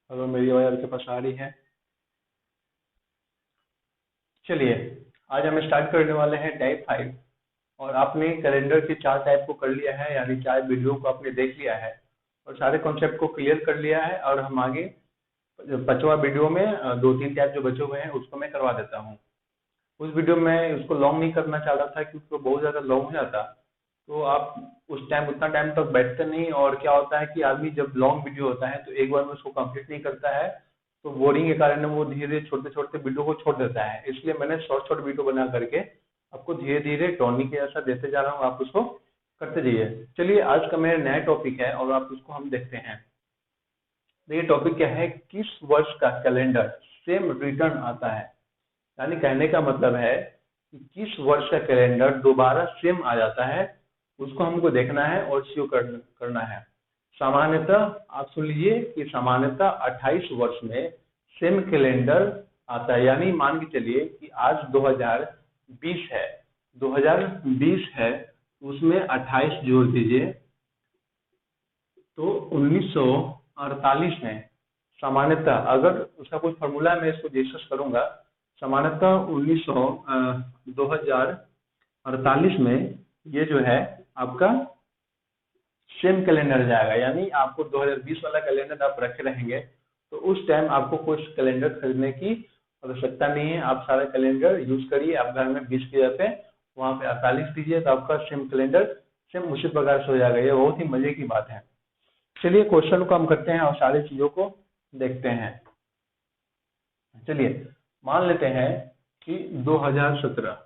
Hello, मेरी आवाज़ आपके पास आ रही है? चलिए, आज हम स्टार्ट करने वाले हैं टाइप 5। और आपने कैलेंडर के 4 टाइप को कर लिया है, यानी 4 वीडियो को आपने देख लिया है और सारे कॉन्सेप्ट को क्लियर कर लिया है। और हम आगे 5वां वीडियो में 2-3 टाइप जो बचे हुए हैं उसको मैं करवा देता हूँ। उस वीडियो में उसको लॉन्ग नहीं करना चाह रहा था क्योंकि वो बहुत ज़्यादा लॉन्ग हो जाता। तो आप उस टाइम उतना टाइम तक बैठते नहीं, और क्या होता है कि आदमी जब लॉन्ग वीडियो होता है तो एक बार में उसको कंप्लीट नहीं करता है, तो बोरिंग के कारण वो धीरे धीरे छोटे छोटे वीडियो को छोड़ देता है। इसलिए मैंने शॉर्ट शॉर्ट वीडियो बना करके आपको धीरे धीरे टॉनिक जैसा देते जा रहा हूँ, आप उसको करते जाइए। चलिए, आज का मेरा नया टॉपिक है और आप उसको हम देखते हैं। तो ये टॉपिक क्या है, किस वर्ष का कैलेंडर सेम रिटर्न आता है। यानी कहने का मतलब है कि किस वर्ष का कैलेंडर दोबारा सेम आ जाता है, उसको हमको देखना है और शो करना है। सामान्यतः आप सुन लीजिए कि सामान्यतः 28 वर्ष में सेम कैलेंडर आता है। यानी मान के चलिए कि आज 2020 है, 2020 है, उसमें 28 जोड़ दीजिए तो 1948 में सामान्यतः, अगर उसका कोई फॉर्मूला मैं इसको डिस्कस करूंगा, सामान्यतः 2048 में ये जो है आपका सेम कैलेंडर जाएगा। यानी आपको 2020 वाला कैलेंडर आप रखे रहेंगे तो उस टाइम आपको कोई कैलेंडर खरीदने की आवश्यकता नहीं है। आप सारा कैलेंडर यूज करिए। आप घर में 20 की जगह पे वहाँ पे 48 दीजिए तो आपका सेम कैलेंडर सेम उसी प्रकार से हो जाएगा। ये बहुत ही मजे की बात है। चलिए, क्वेश्चन को हम करते हैं और सारी चीजों को देखते हैं। चलिए, मान लेते हैं कि 2017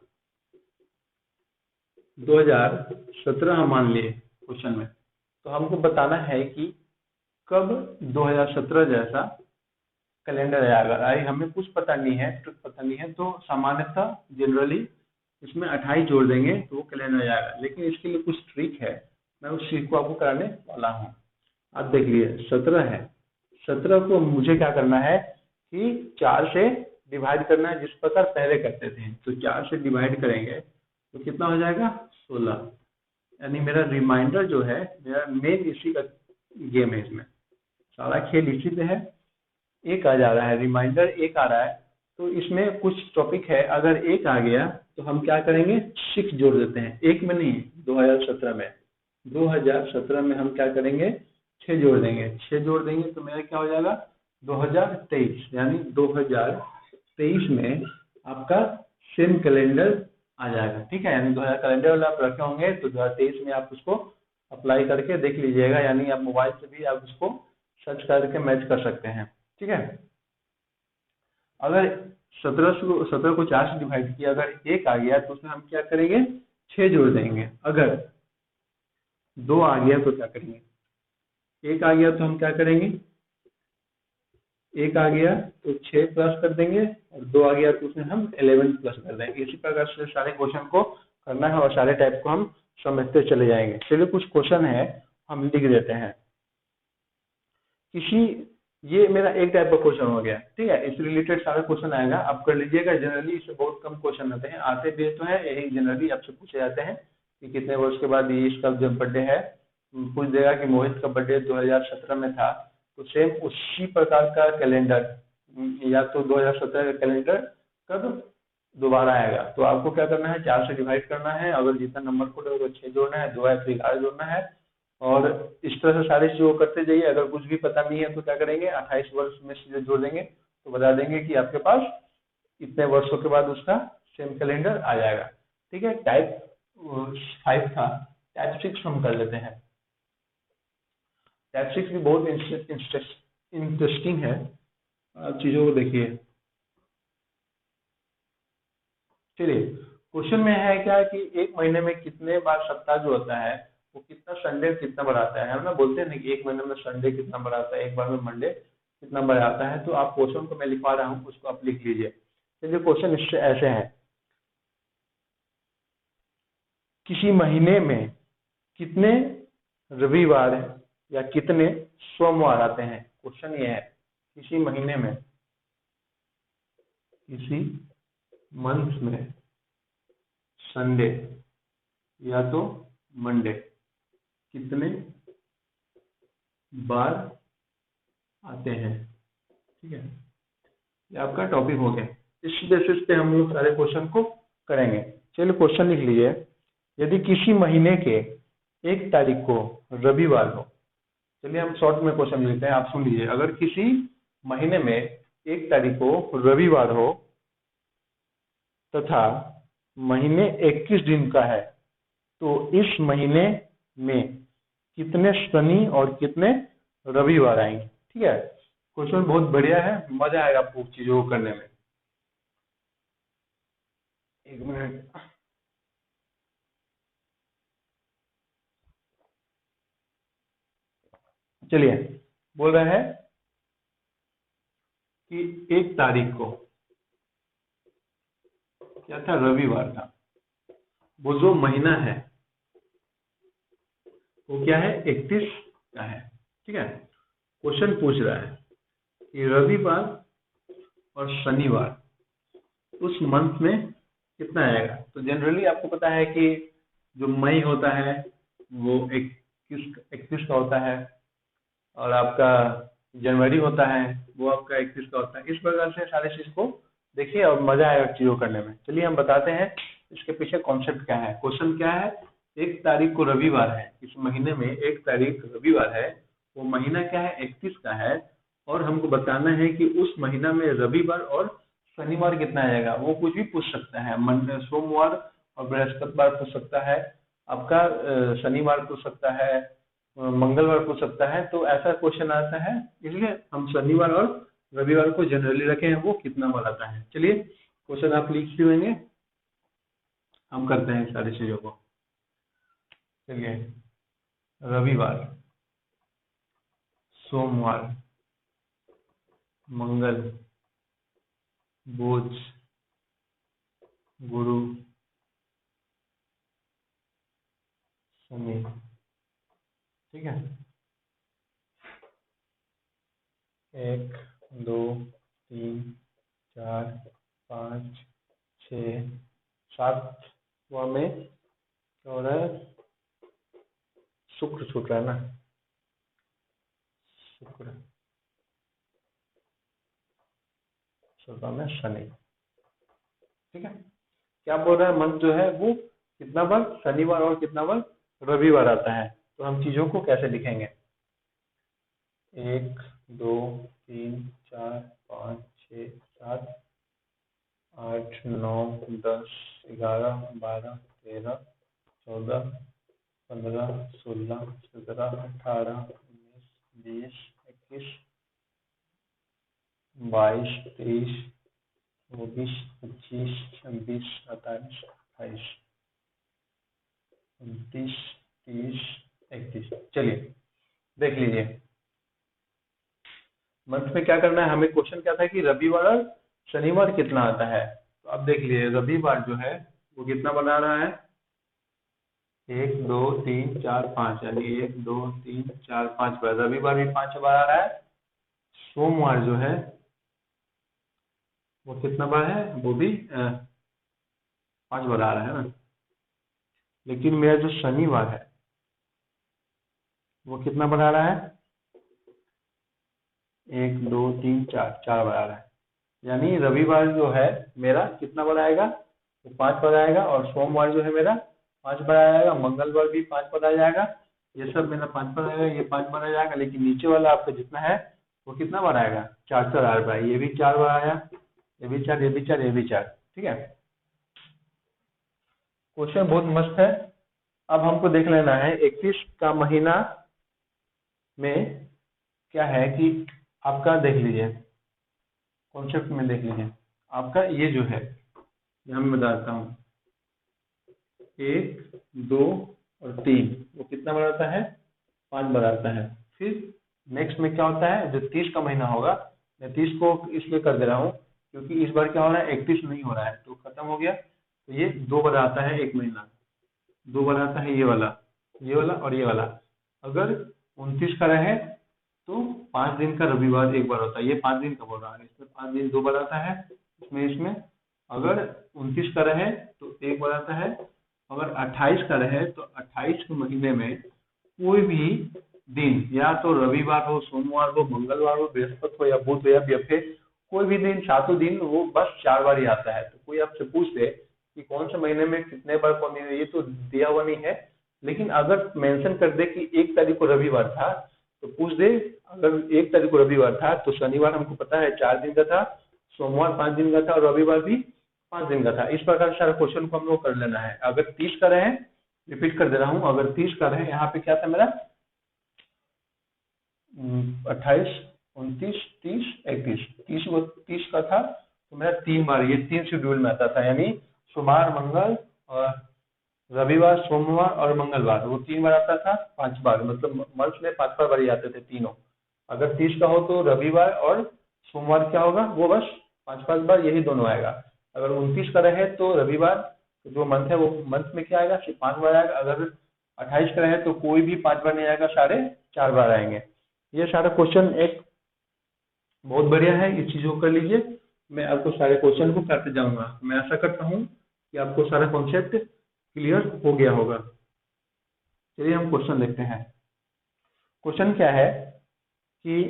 हम मान लिए क्वेश्चन में। तो हमको बताना है कि कब 2017 जैसा कैलेंडर आएगा। आई हमें कुछ पता नहीं है, ट्रिक पता नहीं है, तो सामान्यतः जनरली इसमें 28 जोड़ देंगे तो वो कैलेंडर आएगा। लेकिन इसके लिए कुछ ट्रिक है, मैं उस ट्रिक को आपको कराने वाला हूँ। आप देख लीजिए, 17 है, 17 को मुझे क्या करना है कि 4 से डिवाइड करना है, जिस प्रकार पहले करते थे। तो 4 से डिवाइड करेंगे तो कितना हो जाएगा, 16। यानी मेरा रिमाइंडर जो है, मेरा मेन इसी का गेम है, इसमें सारा खेल इसी पे है। एक आ जा रहा है, रिमाइंडर एक आ रहा है, तो इसमें कुछ टॉपिक है। अगर एक आ गया तो हम क्या करेंगे, 6 जोड़ देते हैं। एक में नहीं, 2017 में, 2017 में हम क्या करेंगे, 6 जोड़ देंगे। 6 जोड़ देंगे तो मेरा क्या हो जाएगा, 2023। यानी 2023 में आपका सेम कैलेंडर आ जाएगा। ठीक है, यानी 2000 कैलेंडर वाला आप रखे होंगे तो 2023 में आप उसको अप्लाई करके देख लीजिएगा। यानी आप मोबाइल से भी आप उसको सर्च करके मैच कर सकते हैं। ठीक है, अगर 17 को 4 से डिवाइड किया, अगर एक आ गया तो उसमें हम क्या करेंगे, 6 जोड़ देंगे। अगर 2 आ गया तो क्या करेंगे, एक आ गया तो हम क्या करेंगे, एक आ गया तो 6 प्लस कर देंगे, और 2 आ गया तो उसमें हम 11 प्लस कर देंगे। इसी प्रकार से सारे क्वेश्चन को करना है और सारे टाइप को हम समझते चले जाएंगे। चलिए, कुछ क्वेश्चन है हम लिख देते हैं। किसी, ये मेरा एक टाइप का क्वेश्चन हो गया। ठीक है, इस रिलेटेड सारा क्वेश्चन आएगा, आप कर लीजिएगा। जनरली इससे बहुत कम क्वेश्चन आते हैं, आते भी तो है, यही जनरली आपसे पूछे जाते हैं कि कितने वर्ष के बाद ये इसका जब बर्थडे है, पूछ देगा कि मोहित का बर्थडे 2017 में था, तो सेम उसी प्रकार का कैलेंडर, या तो 2017 का कैलेंडर कब दोबारा आएगा। तो आपको क्या करना है, 4 से डिवाइड करना है, अगर जितना नंबर कोड है वो 6 जोड़ना है, 2 है तो 11 जोड़ना है, और इस तरह से सारी चीजों को करते जाइए। अगर कुछ भी पता नहीं है तो क्या करेंगे, 28 वर्ष में से जोड़ देंगे तो बता देंगे कि आपके पास इतने वर्षों के बाद उसका सेम कैलेंडर आ जाएगा। ठीक है, टाइप 5 था, टाइप 6 हम कर लेते हैं। टाइप 6 भी बहुत इंटरेस्टिंग है, चीजों को देखिए। चलिए, क्वेश्चन में है क्या कि एक महीने में कितने बार सप्ताह जो होता है वो कितना संडे कितना बार आता है। हम ना बोलते हैं ना कि एक महीने में संडे कितना बार आता है, एक बार में मंडे कितना बार आता है। तो आप क्वेश्चन को मैं लिखवा रहा हूँ, उसको आप लिख लीजिए। चलिए, क्वेश्चन इससे ऐसे है, किसी महीने में कितने रविवार या कितने सोमवार आते हैं। क्वेश्चन ये है, किसी महीने में, किसी मंथ में संडे या तो मंडे कितने बार आते हैं। ठीक है, ये आपका टॉपिक हो गया। इस बेसिस पे हम लोग सारे क्वेश्चन को करेंगे। चलिए क्वेश्चन लिख लीजिए। यदि किसी महीने के 1 तारीख को रविवार हो, चलिए हम शॉर्ट में क्वेश्चन लिखते हैं, आप सुन लीजिए। अगर किसी महीने में 1 तारीख को रविवार हो तथा महीने 21 दिन का है, तो इस महीने में कितने शनि और कितने रविवार आएंगे। ठीक है, क्वेश्चन बहुत बढ़िया है, मजा आएगा आपको चीजों को करने में। एक मिनट, चलिए बोल रहे हैं कि 1 तारीख को क्या था, रविवार था। वो जो महीना है वो क्या है, 31 का है। ठीक है, क्वेश्चन पूछ रहा है कि रविवार और शनिवार उस मंथ में कितना आएगा। तो जनरली आपको पता है कि जो मई होता है वो 21 का होता है, और आपका जनवरी होता है वो आपका 31 का होता है। इस प्रकार से सारे चीज को देखिए और मजा आएगा चीजों करने में। चलिए हम बताते हैं इसके पीछे कॉन्सेप्ट क्या है। क्वेश्चन क्या है, 1 तारीख को रविवार है, इस महीने में 1 तारीख रविवार है, वो महीना क्या है, 31 का है, और हमको बताना है कि उस महीना में रविवार और शनिवार कितना आएगा। वो कुछ भी पूछ सकता है, सोमवार और बृहस्पतिवार पूछ सकता है, आपका शनिवार पूछ सकता है, मंगलवार पूछ सकता है। तो ऐसा क्वेश्चन आता है, इसलिए हम शनिवार और रविवार को जनरली रखे हैं, वो कितना बार आता है। चलिए क्वेश्चन आप लिख लेंगे, हम करते हैं सारी चीजों को। चलिए, रविवार, सोमवार, मंगल, बुध, गुरु, शनि। ठीक है, 1 2 3 4 5 6 7 में क्या हो रहा है, शुक्र छूट रहा है ना, शुक्र, 7वां में शनि। ठीक है, क्या बोल रहा है, मंथ जो है वो कितना बार शनिवार और कितना बार रविवार आता है। तो हम चीजों को कैसे लिखेंगे, 1 2 3 4 5 6 7 8 9 10 11 12 13 14 15 16 17 18 19 20 21 22 23 24 25 26 27 28 29 30 31। चलिए देख लीजिए, मंथ में क्या करना है हमें। क्वेश्चन क्या था कि रविवार और शनिवार कितना आता है। तो आप देख लीजिए, रविवार जो है वो कितना बना रहा है, 1 2 3 4 5, यानी 1 2 3 4 5 बार, रविवार भी 5 बार आ रहा है। सोमवार जो है वो कितना बार है, वो भी 5 बार आ रहा है ना। लेकिन मेरा जो शनिवार है वो कितना बार आ रहा है, 1 2 3 4 4 बार आ रहा है। यानी रविवार जो है मेरा कितना बार आएगा, तो 5 बार आएगा, और सोमवार जो है मेरा 5 बार आएगा, मंगलवार भी 5 बार आ जाएगा, ये सब मेरा 5 बार आएगा, ये 5 बार आ जाएगा। लेकिन नीचे वाला आपका जितना है वो कितना बार आएगा, 4 4 8 बार, ये भी 4 बार आया, ये भी 4, ये भी 4, ये भी 4। ठीक है, क्वेश्चन बहुत मस्त है। अब हमको देख लेना है 31 का महीना में क्या है कि आपका, देख लीजिए कॉन्सेप्ट में देख लीजिए, आपका ये जो है, यहाँ मैं बताता हूँ, 1 2 और 3 वो कितना बार आता है, 5 बार आता है। फिर नेक्स्ट में क्या होता है, जो 30 का महीना होगा, मैं 30 को इसलिए कर दे रहा हूँ क्योंकि इस बार क्या हो रहा है, 31 नहीं हो रहा है, तो खत्म हो गया। तो ये 2 बार आता है एक महीना, 2 बार आता है ये वाला, ये वाला और ये वाला। अगर 29 का रहे तो 5 दिन का रविवार एक बार होता है, ये 5 दिन का बोल रहा है, इसमें 5 दिन 2 बार आता है, इसमें अगर 29 का रहे तो एक बार आता है, अगर 28 का रहे तो 28 के महीने में कोई भी दिन, या तो रविवार हो, सोमवार हो, मंगलवार हो, बृहस्पति हो, या बुध हो, या फिर कोई भी दिन, 7 दिन, वो बस 4 बार ही आता है। तो कोई आपसे पूछ ले कि कौन से महीने में कितने बार कौन दिन है, ये तो दिया हुआ नहीं है, लेकिन अगर मेंशन कर दे कि 1 तारीख को रविवार था तो पूछ दे, अगर 1 तारीख को रविवार था तो शनिवार हमको पता है 4 दिन का था, सोमवार 5 दिन का था, और रविवार भी 5 दिन का था। इस प्रकार सारे क्वेश्चन को हम लोग कर लेना है। अगर 30 का रहे, रिपीट कर दे रहा हूँ, अगर 30 का रहे, यहाँ पे क्या था मेरा 28, 29, 30, 31, 30 का था तो मेरा 3 बार, ये 3 शेड्यूल में आता था, यानी सोमवार, मंगल और रविवार, सोमवार और मंगलवार, वो 3 बार आता था, 5 बार, मतलब मंथ में 5 बार ही आते थे तीनों। अगर 30 का हो तो रविवार और सोमवार क्या होगा, वो बस 5 बार, यही दोनों आएगा। अगर 29 का रहे तो रविवार जो मंथ है वो मंथ में क्या आएगा, सिर्फ 5 बार आएगा। अगर 28 का रहे तो कोई भी 5 बार नहीं आएगा, सारे 4 बार आएंगे। ये सारा क्वेश्चन एक बहुत बढ़िया है, ये चीजों को कर लीजिए। मैं आपको सारे क्वेश्चन को करते जाऊंगा। मैं आशा करता हूँ कि आपको सारा कॉन्सेप्ट क्लियर हो गया होगा। चलिए हम क्वेश्चन देखते हैं। क्वेश्चन क्या है कि,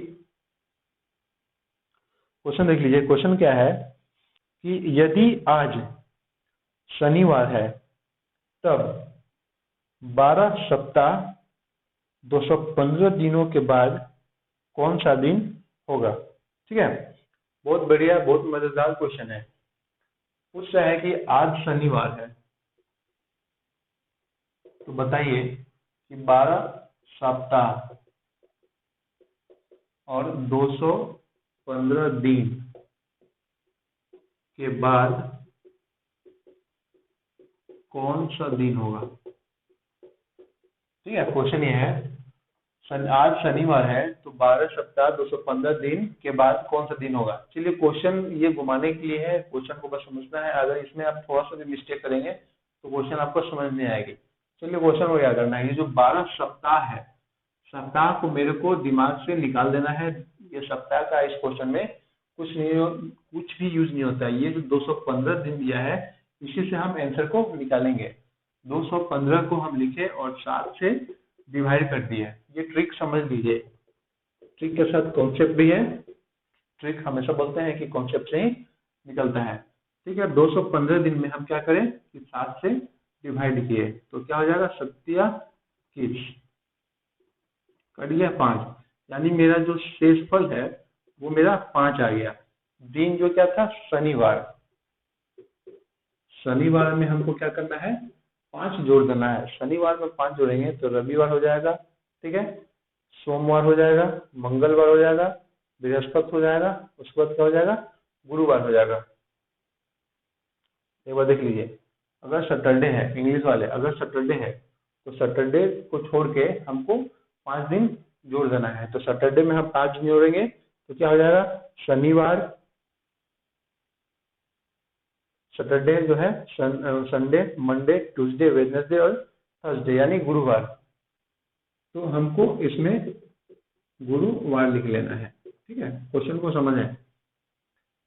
क्वेश्चन देख लीजिए, क्वेश्चन क्या है कि यदि आज शनिवार है तब 12 सप्ताह 215 दिनों के बाद कौन सा दिन होगा। ठीक है, बहुत बढ़िया, बहुत मजेदार क्वेश्चन है। पूछ रहा है कि आज शनिवार है तो बताइए कि 12 सप्ताह और 215 दिन के बाद कौन सा दिन होगा। ठीक है, क्वेश्चन ये है, आज शनिवार है तो 12 सप्ताह 215 दिन के बाद कौन सा दिन होगा। चलिए, क्वेश्चन ये घुमाने के लिए है, क्वेश्चन को बस समझना है। अगर इसमें आप थोड़ा सा भी मिस्टेक करेंगे तो क्वेश्चन आपको समझ नहीं आएगी। चलिए, क्वेश्चन को क्या करना है, ये जो 12 सप्ताह है, सप्ताह को मेरे को दिमाग से निकाल देना है। ये सप्ताह का इस क्वेश्चन में कुछ नहीं, कुछ भी यूज नहीं होता है। ये जो 215 दिन दिया है, इसी से हम आंसर को निकालेंगे। 215 को हम लिखे और 7 से डिवाइड कर दिए। ये ट्रिक समझ लीजिए, ट्रिक के साथ कॉन्सेप्ट भी है। ट्रिक हमेशा बोलते हैं कि कॉन्सेप्ट से ही निकलता है। ठीक है, 215 दिन में हम क्या करें कि 7 से डिवाइड किए तो क्या हो जाएगा, 27 कट गया 5, यानी मेरा जो शेषफल है वो मेरा 5 आ गया। दिन जो क्या था, शनिवार, शनिवार में हमको क्या करना है, 5 जोड़ देना है। शनिवार में 5 जोड़ेंगे तो रविवार हो जाएगा, ठीक है, सोमवार हो जाएगा, मंगलवार हो जाएगा, बृहस्पति हो जाएगा, उसके बाद क्या हो जाएगा, गुरुवार हो जाएगा। एक बार देख लीजिए, अगर सैटरडे है, इंग्लिश वाले, अगर सैटरडे है तो सैटरडे को छोड़ के हमको 5 दिन जोड़ देना है। तो सैटरडे में हम 5 दिन जोड़ेंगे तो क्या हो जाएगा, शनिवार, सैटरडे जो है, संडे, मंडे, ट्यूसडे, वेडनेसडे और थर्सडे, यानी गुरुवार। तो हमको इसमें गुरुवार लिख लेना है। ठीक है, क्वेश्चन को समझें।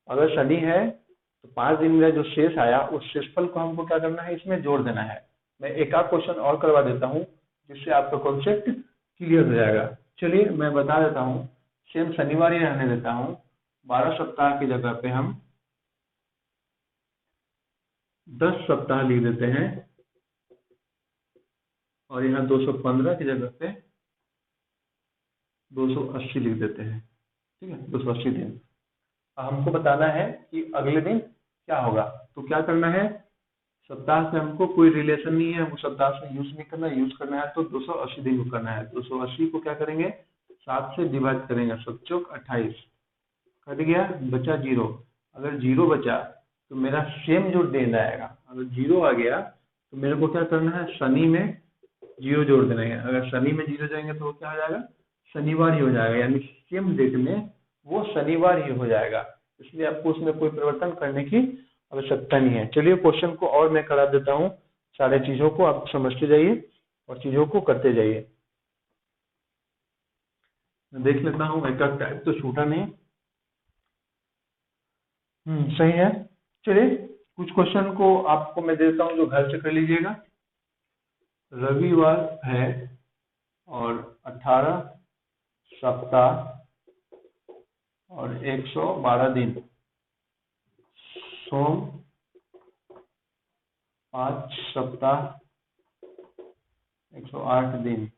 अगर शनि है तो 5 दिन में जो शेष आया उस शेषफल को हमको क्या करना है, इसमें जोड़ देना है। मैं एक आध क्वेश्चन और करवा देता हूँ जिससे आपका कॉन्सेप्ट क्लियर हो जाएगा। चलिए मैं बता देता हूँ, सेम शनिवार ही रहने देता हूँ। 12 सप्ताह की जगह पे हम 10 सप्ताह लिख देते हैं और यहाँ 215 की जगह पे 280 लिख देते हैं। ठीक है, 280 दिन। हमको बताना है कि अगले दिन क्या होगा। तो क्या करना है, सप्ताह से हमको कोई रिलेशन नहीं है, हमको सप्ताह से यूज नहीं करना, यूज करना है तो 280 दिन को करना है। 280 को क्या करेंगे, 7 से डिवाइड करेंगे, 7 चौक 28, कट गया, बचा 0। अगर 0 बचा तो मेरा सेम जो दिन आएगा, अगर 0 आ गया तो मेरे को क्या करना है, शनि में 0 जोड़ देना है। अगर शनि में 0 जाएंगे तो क्या हो जाएगा, शनिवार ही हो जाएगा, यानी सेम डेट में वो शनिवार ही हो जाएगा। इसलिए आपको उसमें कोई परिवर्तन करने की आवश्यकता नहीं है। चलिए क्वेश्चन को और मैं करा देता हूँ, सारे चीजों को आप समझते जाइए और चीजों को करते जाइए। देख लेता हूँ, एक टाइप तो छूटा नहीं। सही है। चलिए कुछ क्वेश्चन को आपको मैं देता हूँ जो घर से कर लीजिएगा। रविवार है और 18 सप्ताह और 112 दिन। सोम 5 सप्ताह 108 दिन।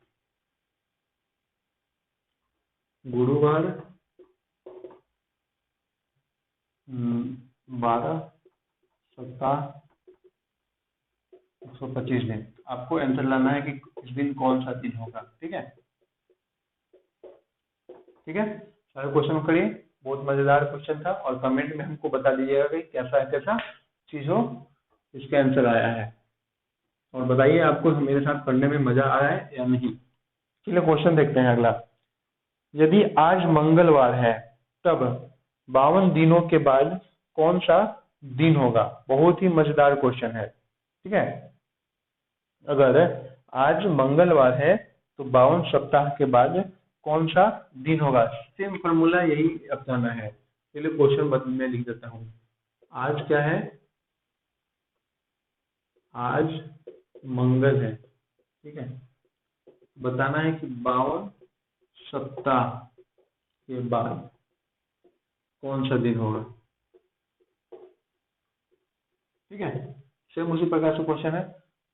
गुरुवार 12 सप्ताह 125 दिन। आपको आंसर लाना है कि इस दिन कौन सा दिन होगा। ठीक है, ठीक है, सारे क्वेश्चन करिए। बहुत मजेदार क्वेश्चन था और कमेंट में हमको बता दीजिएगा कि कैसा कैसा चीज हो इसके आंसर आया है, और बताइए आपको मेरे साथ पढ़ने में मजा आ रहा है या नहीं। चलिए क्वेश्चन देखते हैं अगला। यदि आज मंगलवार है तब 52 दिनों के बाद कौन सा दिन होगा। बहुत ही मजेदार क्वेश्चन है। ठीक है, अगर आज मंगलवार है तो 52 सप्ताह के बाद कौन सा दिन होगा। सेम फॉर्मूला यही अपनाना है। चलिए क्वेश्चन में लिख देता हूँ। आज क्या है, आज मंगल है। ठीक है, बताना है कि 52 सप्ताह के बाद कौन सा दिन होगा। ठीक है, सेम उसी प्रकार से क्वेश्चन है।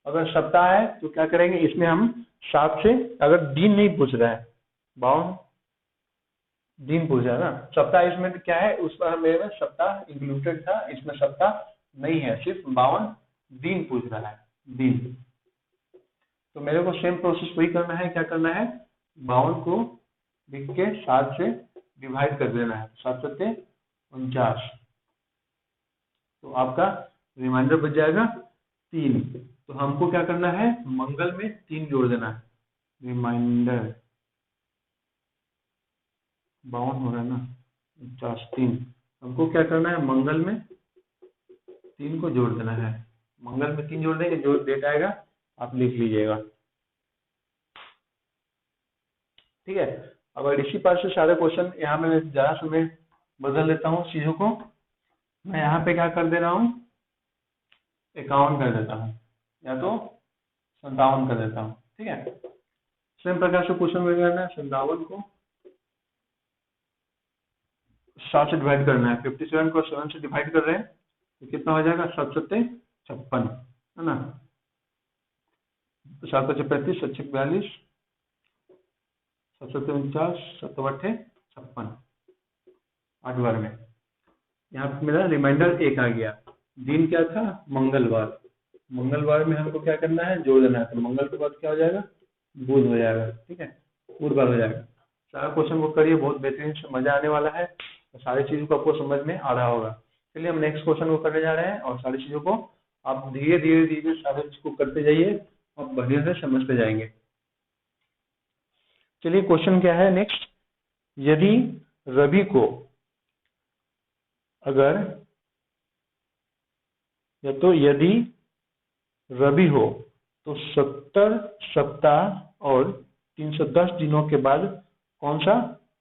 अगर सप्ताह है तो क्या करेंगे, इसमें हम 7 से, अगर दिन नहीं पूछ रहा है, 52 दिन पूछ रहा है ना, सप्ताह इसमें क्या है, उस पर मेरे में सप्ताह इंक्लूडेड था, इसमें सप्ताह नहीं है, सिर्फ 52 दिन पूछ रहा है, दिन। तो मेरे को सेम प्रोसेस वही करना है। क्या करना है, 52 को लिख के 7 से डिवाइड कर देना है। 7 सत्ते 49, तो आपका रिमाइंडर बच जाएगा 3। तो हमको क्या करना है, मंगल में 3 जोड़ देना है। रिमाइंडर 52 हो रहा है ना, 49 3, हमको क्या करना है, मंगल में 3 को जोड़ देना है। मंगल में 3 जोड़ देंगे, जो डेट आएगा आप लिख लीजिएगा। ठीक है, अब इसी पास से सारे क्वेश्चन यहाँ में जरा समय बदल देता हूँ चीजों को। मैं यहाँ पे क्या कर दे रहा हूँ, 51 कर देता हूँ, या तो 57 कर देता हूँ। ठीक है, सेम प्रकार से क्वेश्चन में करना है। 57 को 7 से डिवाइड करना है। 57 को 7 से डिवाइड कर रहे हैं तो कितना हो जाएगा, 7 सत्ते 56 है ना, 7 पचे 35, 7 छक 42, 7 सत्ते 49, 7 अट्ठे 56, 8 बार में। यहाँ पे मेरा रिमाइंडर 1 आ गया। दिन क्या था, मंगलवार। मंगलवार में हमको क्या करना है, जोड़ देना है। तो मंगल के बाद क्या हो जाएगा, बुध हो जाएगा। ठीक है, बुधवार हो जाएगा। सारा क्वेश्चन को करिए, बहुत बेहतरीन से मजा आने वाला है, सारी चीजों को आपको समझ में आ रहा होगा। चलिए हम नेक्स्ट क्वेश्चन को करने जा रहे हैं, और सारी चीजों को आप धीरे धीरे धीरे सारे चीज को करते जाइए, आप बढ़िया से समझते जाएंगे। चलिए क्वेश्चन क्या है नेक्स्ट। यदि रवि को, अगर या तो यदि रवि हो तो 70 सप्ताह और 310 दिनों के बाद कौन सा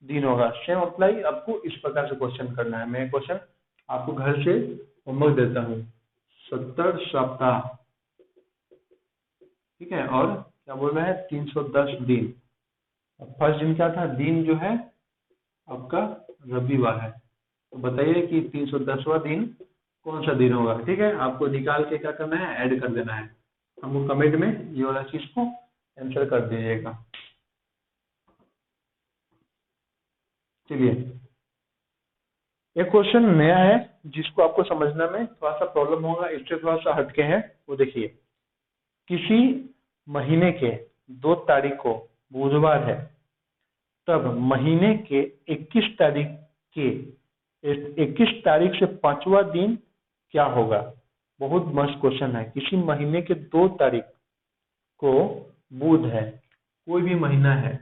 दिन होगा। सेम अप्लाई आपको इस प्रकार से क्वेश्चन करना है। मैं क्वेश्चन आपको घर से होमवर्क देता हूँ। 70 सप्ताह, ठीक है, और क्या बोल रहा है, 310 दिन। अब फर्स्ट दिन क्या था, दिन जो है आपका रविवार है। तो बताइए कि 310वां दिन कौन सा दिन होगा। ठीक है, आपको निकाल के क्या करना है, ऐड कर देना है। हमको कमेंट में ये वाला चीज को आंसर कर दीजिएगा। चलिए एक क्वेश्चन नया है जिसको आपको समझना में थोड़ा सा प्रॉब्लम होगा, इससे थोड़ा सा हटके है। वो देखिए, किसी महीने के 2 तारीख को बुधवार है, तब महीने के 21 तारीख के 21 तारीख से 5वां दिन क्या होगा। बहुत मस्त क्वेश्चन है। किसी महीने के 2 तारीख को बुध है, कोई भी महीना है,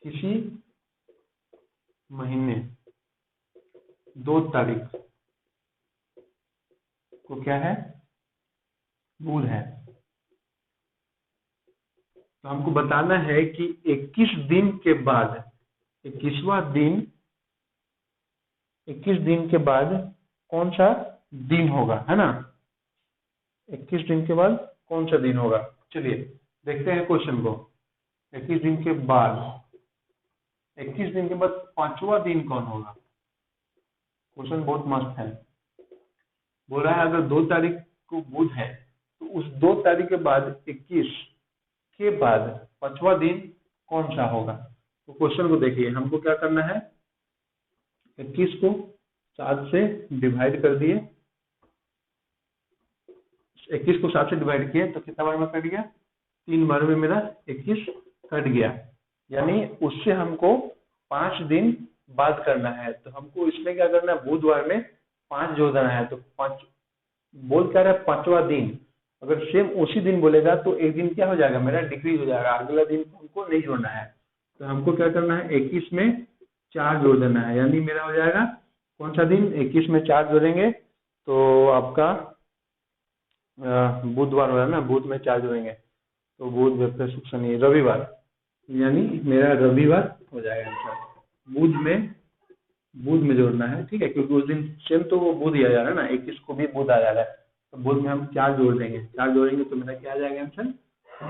किसी महीने 2 तारीख को क्या है, बुध है। तो हमको बताना है कि 21 दिन के बाद, 21वां दिन, 21 दिन के बाद कौन सा दिन होगा, है ना। 21 दिन के बाद कौन सा दिन होगा। चलिए देखते हैं क्वेश्चन को। 21 दिन के बाद 21 दिन के बाद 5वां दिन कौन होगा? क्वेश्चन बहुत मस्त है। बोल रहा है अगर 2 तारीख को बुध है तो उस 2 तारीख के बाद 21 के बाद 5वां दिन कौन सा होगा? तो क्वेश्चन को देखिए, हमको क्या करना है, 21 को 7 से डिवाइड कर दिए, 21 को 7 से डिवाइड किए तो कितना बार में कट गया? 3 बार में मेरा 21 कट गया। यानी उससे हमको 5 दिन बाद करना है। तो हमको इसमें क्या करना है, बुधवार में 5 जोड़ देना है। तो 5 बोल क्या रहा है, 5वां दिन। अगर सेम उसी दिन बोलेगा तो एक दिन क्या हो जाएगा, मेरा डिक्रीज हो जाएगा, अगला दिन हमको नहीं जोड़ना है। तो हमको क्या करना है, 21 में 4 जोड़ देना है। यानी मेरा हो जाएगा कौन सा दिन, 21 में 4 जोड़ेंगे तो आपका बुधवार हो रहा है ना, बुध में 4 जोड़ेंगे तो बुध बृहस्पति शुक्र शनि रविवार, यानी मेरा रविवार हो जाएगा आंसर। बुध में जोड़ना है, ठीक है, क्योंकि उस दिन सेम तो वो बुध ही आ जा रहा है ना, 21 को भी बुध आ जा रहा है। तो बुध में हम 4 जोड़ देंगे, 4 जोड़ेंगे तो मेरा क्या आ जाएगा आंसर,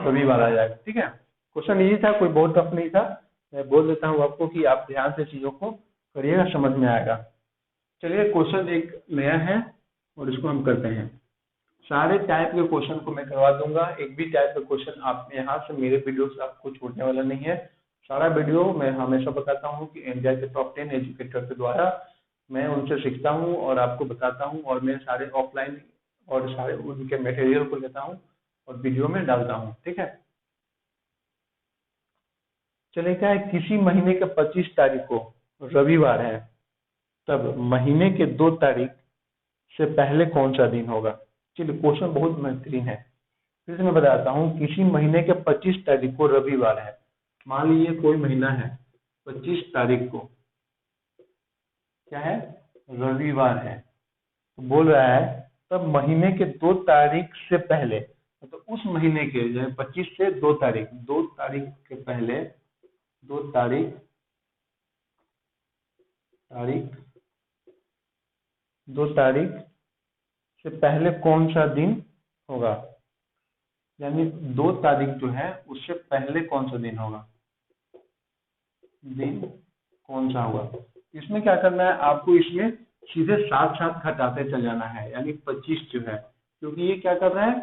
रविवार आ जाएगा। ठीक है, क्वेश्चन इजी था, कोई बहुत टफ नहीं था। मैं बोल देता हूँ आपको कि आप ध्यान से चीजों को करिएगा, समझ में आएगा। चलिए क्वेश्चन एक नया है और इसको हम करते हैं। सारे टाइप के क्वेश्चन को मैं करवा दूंगा, एक भी टाइप का क्वेश्चन आप यहाँ से मेरे वीडियो से आपको छूटने वाला नहीं है। सारा वीडियो मैं हमेशा बताता हूँ कि इंडिया के टॉप 10 एजुकेटर के द्वारा मैं उनसे सीखता हूँ और आपको बताता हूँ, और मैं सारे ऑफलाइन और सारे उनके मटेरियल को लेता हूँ और वीडियो में डालता हूँ। ठीक है, चलिए क्या है, किसी महीने के 25 तारीख को रविवार है, तब महीने के 2 तारीख से पहले कौन सा दिन होगा? चलिए क्वेश्चन बहुत बेहतरीन है, फिर से मैं बताता हूँ। किसी महीने के 25 तारीख को रविवार है, मान लीजिए कोई महीना है 25 तारीख को क्या है, रविवार है। तो बोल रहा है तब महीने के 2 तारीख से पहले, तो उस महीने के 25 से 2 तारीख, 2 तारीख के पहले, 2 तारीख 2 तारीख से पहले कौन सा दिन होगा? यानी 2 तारीख जो है उससे पहले कौन सा दिन होगा, दिन कौन सा होगा? इसमें क्या करना है आपको, इसमें सीधे साथ साथ घटाते चल जाना है। यानी 25 जो है, क्योंकि ये क्या कर रहा है,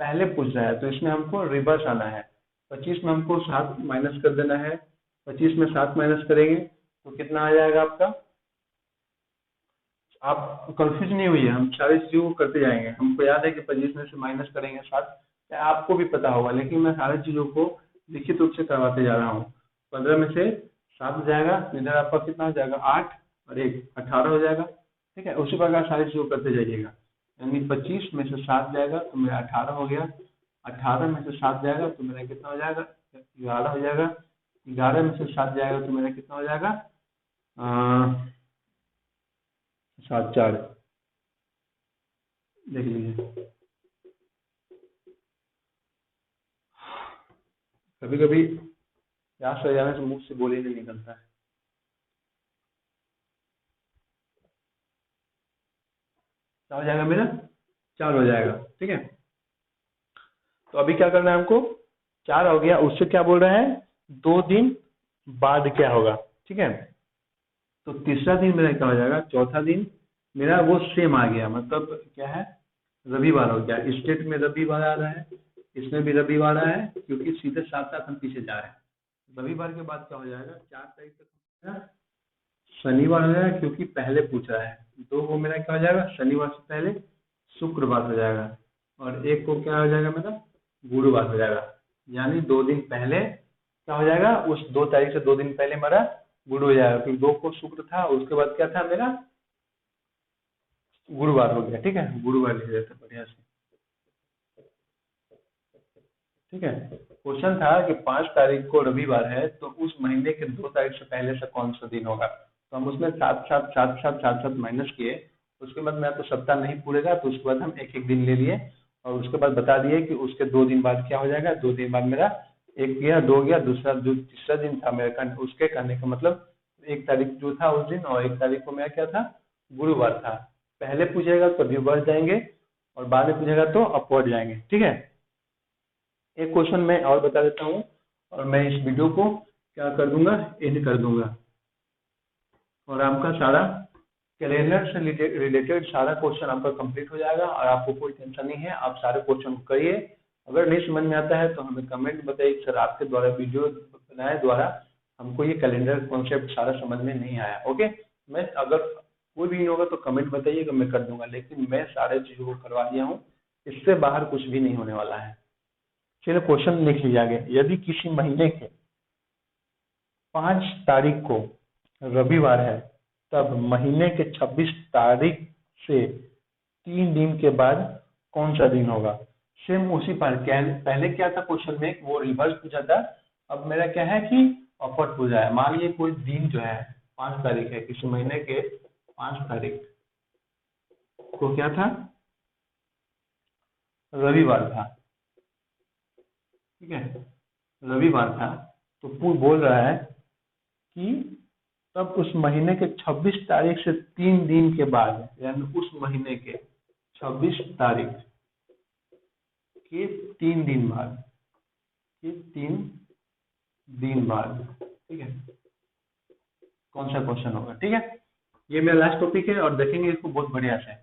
पहले पूछ रहा है, तो इसमें हमको रिवर्स आना है। 25 में हमको 7 माइनस कर देना है, 25 में 7 माइनस करेंगे तो कितना आ जाएगा आपका? आप कंफ्यूज नहीं हुई है, हम सारी चीजों को करते जाएंगे। हमको याद है कि 25 में से माइनस करेंगे 7, आपको भी पता होगा, लेकिन मैं सारी चीजों को लिखित रूप से करवाते जा रहा हूँ। 15 में से 7 जाएगा, इधर आपका कितना हो जाएगा, 8 और 1 18 हो जाएगा। ठीक है, उसी प्रकार सारी चीजों करते जाइएगा। यानी 25 में से 7 जाएगा तो मेरा 18 हो गया, 18 में से 7 जाएगा तो मेरा कितना हो जाएगा, 11 हो जाएगा, 11 में से 7 जाएगा तो मेरा कितना हो जाएगा, 7 4, देख लीजिए। कभी कभी याद रह जाने से मुंह से बोल ही नहीं निकलता है। क्या हो जाएगा मेरा, 4 हो जाएगा। ठीक है, तो अभी क्या करना है हमको, 4 हो गया, उससे क्या बोल रहा है, 2 दिन बाद क्या होगा। ठीक है, तो तीसरा दिन मेरा क्या हो जाएगा, चौथा दिन मेरा वो सेम आ गया, मतलब क्या है, रविवार हो गया। स्टेट में रविवार आ रहा है, इसमें भी रविवार आ रहा है, क्योंकि सीधे साथ साथ हम पीछे जा रहे हैं। रविवार के बाद क्या हो जाएगा, 4 तारीख तक शनिवार हो जाएगा, क्योंकि पहले पूछ रहा है। 2 को मेरा क्या हो जाएगा, शनिवार से पहले शुक्रवार हो जाएगा, और 1 को क्या हो जाएगा मेरा, गुरुवार हो जाएगा। यानी 2 दिन पहले क्या हो जाएगा, उस 2 तारीख से 2 दिन पहले मेरा गुरु हो जाएगा, क्योंकि 2 को शुक्र था, उसके बाद क्या था मेरा, गुरुवार हो गया। ठीक है, गुरुवार लिख देते बढ़िया से। ठीक है, क्वेश्चन था कि 5 तारीख को रविवार है, तो उस महीने के 2 तारीख से पहले से कौन सा दिन होगा। तो हम उसमें 7 7 7 7 7 7 माइनस किए, उसके बाद मेरा तो सप्ताह नहीं पूरेगा, तो उसके बाद हम एक एक दिन ले लिए, और उसके बाद बता दिए कि उसके 2 दिन बाद क्या हो जाएगा। 2 दिन बाद मेरा 1 गया, 2 गया, दूसरा जो तीसरा दिन था मेरा उसके करने का मतलब 1 तारीख जो था उस दिन, और 1 तारीख को मेरा क्या था, गुरुवार था। पहले पूछेगा तो रिवर्स जाएंगे, और बाद में पूछेगा तो अपवर्ड जाएंगे। ठीक है, एक क्वेश्चन मैं और बता देता हूँ, और मैं इस वीडियो को क्या कर दूंगा, एंड कर दूंगा। और आपका सारा कैलेंडर से रिलेटेड सारा क्वेश्चन आपका कंप्लीट हो जाएगा और आपको कोई टेंशन नहीं है, आप सारे क्वेश्चन को करिए। अगर नहीं समझ में आता है तो हमें कमेंट बताइए, सर आपके द्वारा वीडियो बनाए द्वारा हमको ये कैलेंडर कॉन्सेप्ट सारा समझ में नहीं आया। ओके, मैं अगर कोई भी नहीं होगा तो कमेंट बताइएगा, मैं कर दूंगा, लेकिन मैं सारे चीजों को करवा दिया हूँ, इससे बाहर कुछ भी नहीं होने वाला है। चलिए क्वेश्चन लिख लीजिए आगे। यदि किसी महीने के 5 तारीख को रविवार है, तब महीने के 26 तारीख से 3 दिन के बाद कौन सा दिन होगा। सेम उसी पर पहले क्या था क्वेश्चन में, वो रिवर्स पूछा था। अब मेरा क्या है कि अपवर्ड पूछा है। मान लीजिए कोई दिन जो है 5 तारीख है, किसी महीने के 5 तारीख को क्या था, रविवार था, ठीक है, रविवार था। तो बोल रहा है कि तब उस महीने के 26 तारीख से 3 दिन के बाद, यानी उस महीने के 26 तारीख के 3 दिन बाद, के 3 दिन बाद, ठीक है, कौन सा क्वेश्चन होगा। ठीक है, ये मेरा लास्ट टॉपिक है और देखेंगे इसको बहुत बढ़िया से।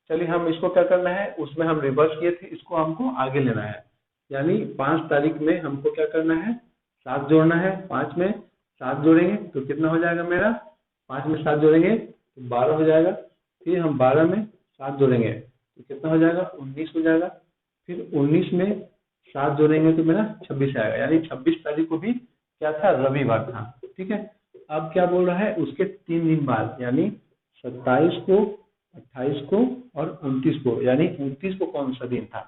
चलिए हम इसको क्या करना है, उसमें हम रिवर्स किए थे, इसको हमको आगे लेना है। यानी 5 तारीख में हमको क्या करना है, 7 जोड़ना है। 5 में 7 जोड़ेंगे तो कितना हो जाएगा मेरा, 5 में 7 जोड़ेंगे तो 12 हो जाएगा। फिर हम 12 में 7 जोड़ेंगे तो कितना हो जाएगा, 19 हो जाएगा। फिर 19 में 7 जोड़ेंगे तो मेरा 26 आएगा। यानी 26 तारीख को भी क्या था, रविवार था। ठीक है, अब क्या बोल रहा है, उसके 3 दिन बाद, यानी 27 को, 28 को और 29 को, यानी 29 को कौन सा दिन था।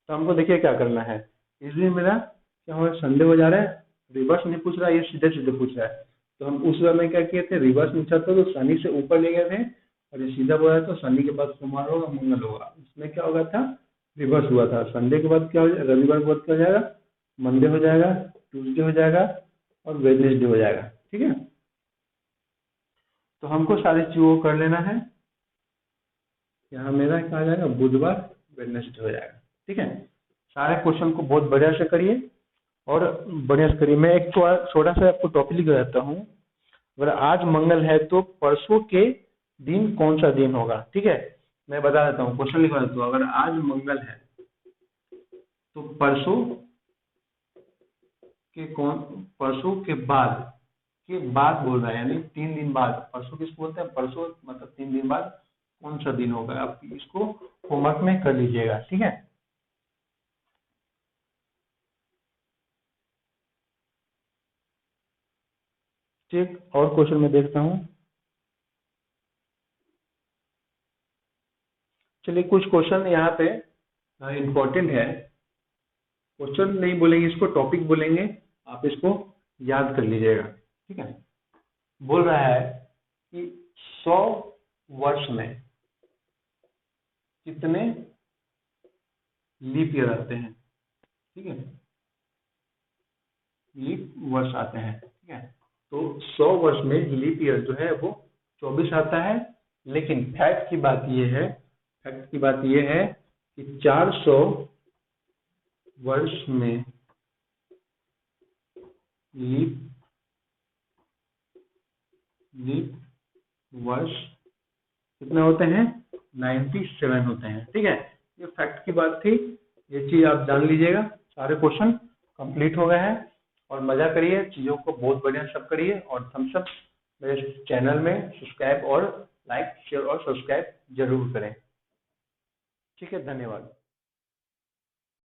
तो हमको देखिए क्या करना है, इस दिन मेरा क्या हो, संडे हो जा रहा है। रिवर्स नहीं पूछ रहा है, ये सीधे सीधे पूछ रहा है। तो हम उस समय क्या किए थे, रिवर्स नहीं चाहते तो शनि से ऊपर ले गए थे, और ये सीधा बोला तो शनि के बाद सोमवार होगा, मंगल होगा। इसमें क्या होगा था, रिवर्स हुआ था। संडे के बाद क्या हो जाएगा, रविवार के बाद क्या हो जाएगा, मंडे हो जाएगा, ट्यूसडे हो जाएगा और वेडनेसडे हो जाएगा। ठीक है, तो हमको सारी चीजों को कर लेना है। यहाँ मेरा क्या आ जाएगा, बुधवार वेडनेसडे हो जाएगा। ठीक है, सारे क्वेश्चन को बहुत बढ़िया से करिए और बढ़िया से करिए। मैं एक छोटा सा आपको टॉपिक लिख देता हूँ। अगर आज मंगल है तो परसों के दिन कौन सा दिन होगा। ठीक है, मैं बता देता हूँ, क्वेश्चन लिखवा देता हूँ। अगर आज मंगल है तो परसों के बाद बोल रहा है, यानी 3 दिन बाद। परसों किसको बोलते हैं, परसों मतलब 3 दिन बाद कौन सा दिन होगा। आप इसको होमवर्क में कर लीजिएगा। ठीक है, ठीक, और क्वेश्चन में देखता हूँ। चलिए कुछ क्वेश्चन यहाँ पे इम्पोर्टेंट है। क्वेश्चन नहीं बोलेंगे, इसको टॉपिक बोलेंगे, आप इसको याद कर लीजिएगा। ठीक है, बोल रहा है कि 100 वर्ष में कितने लीप ईयर आते हैं। ठीक है, लीप वर्ष आते हैं। ठीक है, तो 100 वर्ष में लीप ईयर जो है वो 24 आता है। लेकिन फैक्ट की बात यह है कि 400 वर्ष में लीप वर्ष कितने होते हैं, 97 होते हैं। ठीक है, ये फैक्ट की बात थी, ये चीज आप जान लीजिएगा। सारे क्वेश्चन कंप्लीट हो गए हैं और मजा करिए, चीजों को बहुत बढ़िया सब करिए। और थम्स अप मेरे चैनल में सब्सक्राइब और लाइक शेयर और सब्सक्राइब जरूर करें। ठीक है, धन्यवाद।